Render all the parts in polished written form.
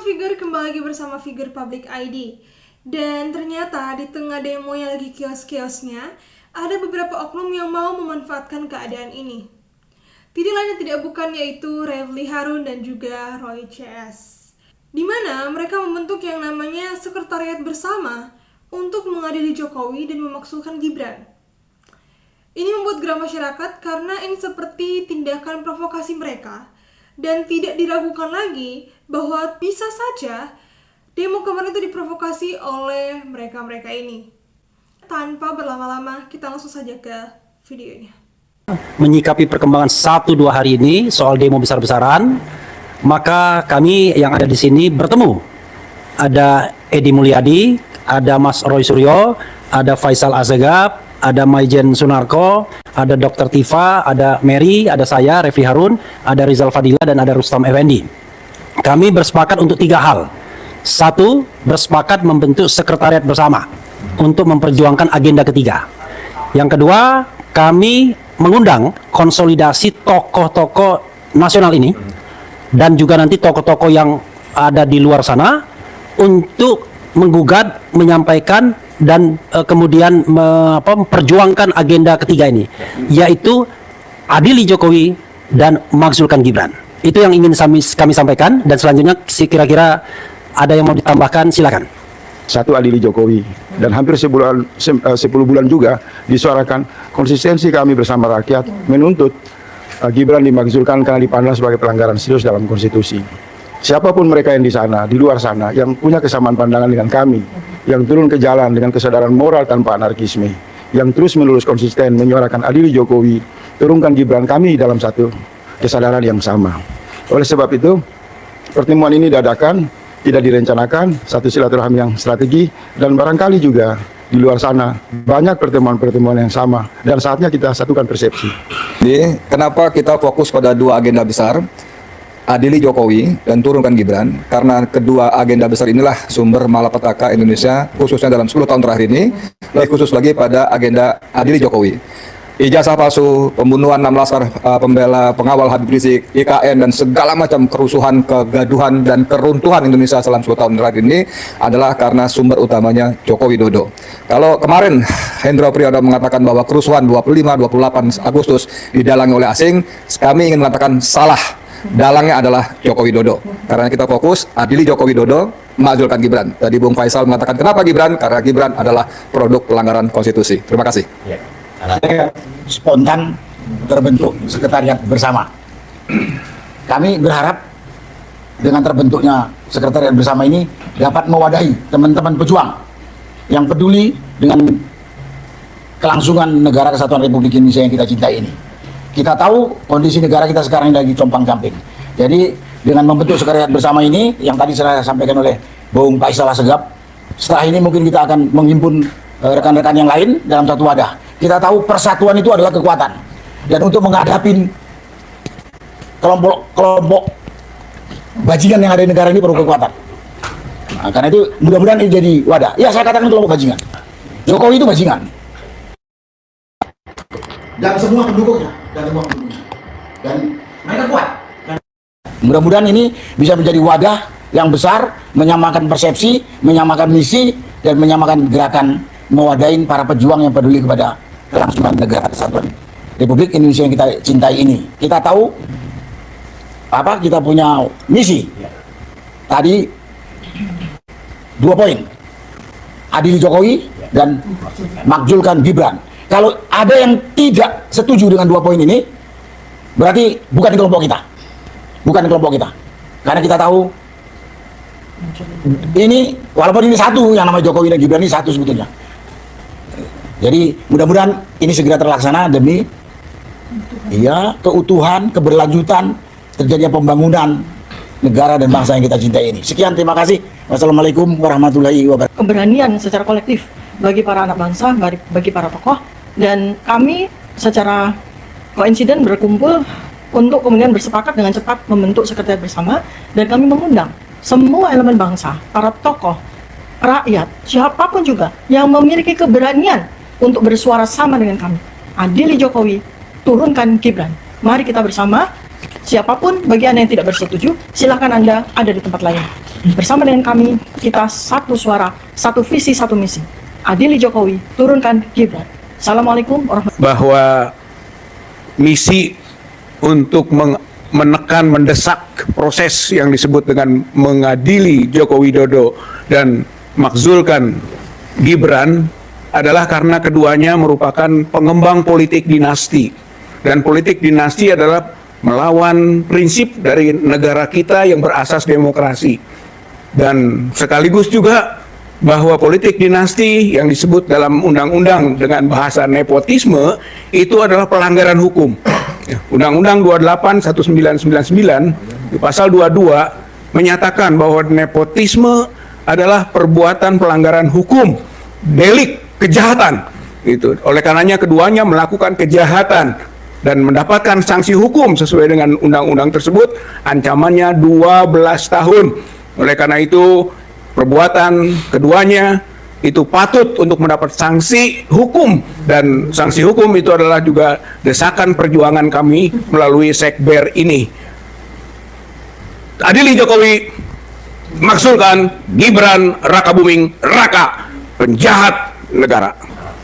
Sobat Figur, kembali lagi bersama Figur Public ID. Dan ternyata di tengah demo yang lagi kios-kiosnya, ada beberapa oknum yang mau memanfaatkan keadaan ini. Tidak lain dan tidak bukan yaitu Refly Harun dan juga Roy CS. Di mana mereka membentuk yang namanya sekretariat bersama untuk mengadili Jokowi dan memaksulkan Gibran. Ini membuat geram masyarakat karena ini seperti tindakan provokasi mereka. Dan tidak diragukan lagi bahwa bisa saja demo kemarin itu diprovokasi oleh mereka-mereka ini. Tanpa berlama-lama, kita langsung saja ke videonya. Menyikapi perkembangan 1-2 hari ini soal demo besar-besaran, maka kami yang ada di sini bertemu. Ada Edi Mulyadi, ada Mas Roy Suryo, ada Faisal Assegaf, ada Maijen Sunarko, ada Dr. Tifa, ada Mary, ada saya, Refly Harun, ada Rizal Fadila, dan ada Rustam Effendi. Kami bersepakat untuk 3 hal. 1, bersepakat membentuk sekretariat bersama untuk memperjuangkan agenda ketiga. Yang kedua, kami mengundang konsolidasi tokoh-tokoh nasional ini dan juga nanti tokoh-tokoh yang ada di luar sana untuk menggugat, menyampaikan dan kemudian memperjuangkan agenda ketiga ini, yaitu adili Jokowi dan makzulkan Gibran. Itu yang ingin kami sampaikan, dan selanjutnya kira-kira ada yang mau ditambahkan, silakan. 1, adili Jokowi, dan hampir 10 bulan juga disuarakan konsistensi kami bersama rakyat menuntut Gibran dimakzulkan karena dipandang sebagai pelanggaran serius dalam konstitusi. Siapapun mereka yang di sana, di luar sana, yang punya kesamaan pandangan dengan kami, yang turun ke jalan dengan kesadaran moral tanpa anarkisme, yang terus-menerus konsisten menyuarakan adili Jokowi, turunkan Gibran, kami dalam satu kesadaran yang sama. Oleh sebab itu, pertemuan ini dadakan, tidak direncanakan, satu silaturahmi yang strategi, dan barangkali juga di luar sana banyak pertemuan-pertemuan yang sama, dan saatnya kita satukan persepsi. Jadi, kenapa kita fokus pada 2 agenda besar? Adili Jokowi dan turunkan Gibran, karena kedua agenda besar inilah sumber malapetaka Indonesia khususnya dalam 10 tahun terakhir ini, lebih khusus lagi pada agenda adili Jokowi. Ijazah palsu, pembunuhan 6 laskar pembela pengawal Habib Rizik, IKN, dan segala macam kerusuhan, kegaduhan, dan keruntuhan Indonesia selama 10 tahun terakhir ini adalah karena sumber utamanya Joko Widodo. Kalau kemarin Hendro Priyono mengatakan bahwa kerusuhan 25-28 Agustus didalangi oleh asing, kami ingin mengatakan salah. Dalangnya adalah Joko Widodo. Karena kita fokus adili Joko Widodo, makzulkan Gibran. Tadi Bung Faisal mengatakan kenapa Gibran? Karena Gibran adalah produk pelanggaran konstitusi. Terima kasih. Spontan terbentuk sekretariat bersama. Kami berharap dengan terbentuknya sekretariat bersama ini dapat mewadahi teman-teman pejuang yang peduli dengan kelangsungan negara kesatuan Republik Indonesia yang kita cintai ini. Kita tahu kondisi negara kita sekarang ini lagi compang-camping. Jadi dengan membentuk sekretariat bersama ini yang tadi saya sampaikan oleh Bung Faisal Assegaf, setelah ini mungkin kita akan menghimpun rekan-rekan yang lain dalam satu wadah. Kita tahu persatuan itu adalah kekuatan. Dan untuk menghadapi kelompok bajingan yang ada di negara ini perlu kekuatan. Nah, karena itu mudah-mudahan ini jadi wadah. Ya, saya katakan kelompok bajingan. Jokowi itu bajingan. Dan semua pendukungnya. Dan mereka kuat. Mudah-mudahan ini bisa menjadi wadah yang besar, menyamakan persepsi, menyamakan misi, dan menyamakan gerakan mewadahin para pejuang yang peduli kepada kelangsungan negara kesatuan Republik Indonesia yang kita cintai ini. Kita tahu kita punya misi. Tadi 2 poin. Adili Jokowi dan makzulkan Gibran. Kalau ada yang tidak setuju dengan 2 poin ini, berarti bukan kelompok kita. Bukan kelompok kita. Karena kita tahu ini, walaupun ini satu, yang namanya Jokowi dan Gibran ini satu sebetulnya. Jadi mudah-mudahan ini segera terlaksana demi keutuhan, keberlanjutan, terjadinya pembangunan negara dan bangsa yang kita cintai ini. Sekian, terima kasih. Wassalamualaikum warahmatullahi wabarakatuh. Keberanian secara kolektif bagi para anak bangsa, bagi para tokoh, dan kami secara koinsiden berkumpul untuk kemudian bersepakat dengan cepat membentuk sekretariat bersama, dan kami mengundang semua elemen bangsa, para tokoh, rakyat, siapapun juga yang memiliki keberanian untuk bersuara sama dengan kami. Adili Jokowi, turunkan Gibran. Mari kita bersama, siapapun bagi Anda yang tidak bersetuju, silakan Anda ada di tempat lain. bersama dengan kami, kita satu suara, satu visi, satu misi. Adili Jokowi, turunkan Gibran. Assalamualaikum warahmatullahi wabarakatuh. Bahwa misi untuk menekan, mendesak proses yang disebut dengan mengadili Joko Widodo dan makzulkan Gibran adalah karena keduanya merupakan pengembang politik dinasti. Dan politik dinasti adalah melawan prinsip dari negara kita yang berasas demokrasi. Dan sekaligus juga bahwa politik dinasti yang disebut dalam undang-undang dengan bahasa nepotisme itu adalah pelanggaran hukum. Undang-Undang 28 1999 di pasal 22 menyatakan bahwa nepotisme adalah perbuatan pelanggaran hukum, delik, kejahatan. Gitu. Oleh karenanya keduanya melakukan kejahatan dan mendapatkan sanksi hukum sesuai dengan undang-undang tersebut, ancamannya 12 tahun. Oleh karena itu perbuatan keduanya itu patut untuk mendapat sanksi hukum, dan sanksi hukum itu adalah juga desakan perjuangan kami melalui Sekber ini. Adili Jokowi, maksulkan Gibran Rakabuming Raka, penjahat negara.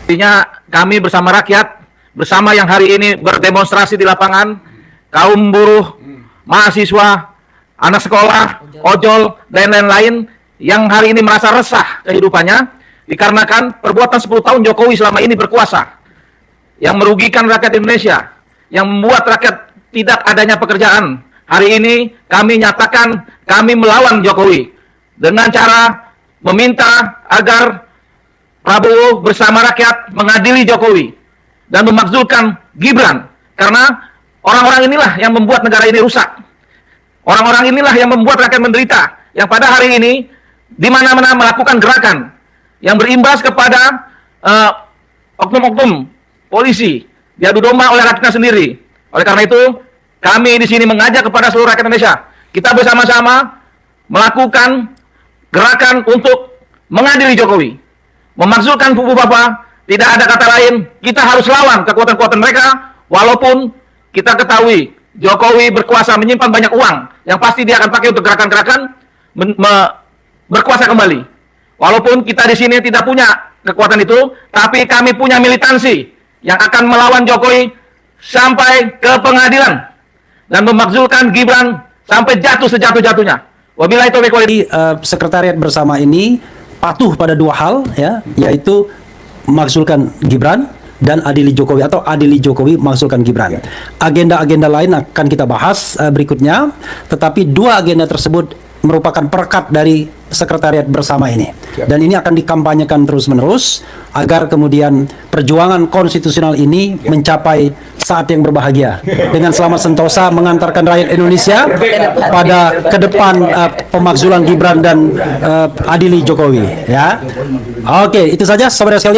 Artinya kami bersama rakyat, bersama yang hari ini berdemonstrasi di lapangan, kaum buruh, mahasiswa, anak sekolah, ojol, dan lain-lain yang hari ini merasa resah kehidupannya dikarenakan perbuatan 10 tahun Jokowi selama ini berkuasa yang merugikan rakyat Indonesia, yang membuat rakyat tidak adanya pekerjaan. Hari ini kami nyatakan kami melawan Jokowi dengan cara meminta agar Prabowo bersama rakyat mengadili Jokowi dan memakzulkan Gibran, karena orang-orang inilah yang membuat negara ini rusak. Orang-orang inilah yang membuat rakyat menderita, yang pada hari ini di mana-mana melakukan gerakan yang berimbas kepada oknum-oknum polisi diadu domba oleh rakyatnya sendiri. Oleh karena itu, kami di sini mengajak kepada seluruh rakyat Indonesia, kita bersama-sama melakukan gerakan untuk mengadili Jokowi, memakzulkan Fufu Papa. Tidak ada kata lain, kita harus lawan kekuatan-kekuatan mereka, walaupun kita ketahui Jokowi berkuasa menyimpan banyak uang yang pasti dia akan pakai untuk gerakan-gerakan berkuasa kembali. Walaupun kita di sini tidak punya kekuatan itu, tapi kami punya militansi yang akan melawan Jokowi sampai ke pengadilan dan memakzulkan Gibran sampai jatuh sejatuh-jatuhnya. Wabillahi taufiq wal hidayah. Sekretariat bersama ini patuh pada dua hal, ya, yaitu makzulkan Gibran dan adili Jokowi, atau adili Jokowi makzulkan Gibran. Agenda-agenda lain akan kita bahas berikutnya, tetapi dua agenda tersebut merupakan perekat dari sekretariat bersama ini, dan ini akan dikampanyekan terus-menerus agar kemudian perjuangan konstitusional ini mencapai saat yang berbahagia dengan selamat sentosa mengantarkan rakyat Indonesia pada ke depan pemakzulan Gibran dan adili Jokowi, ya. Oke, itu saja saudara sekalian.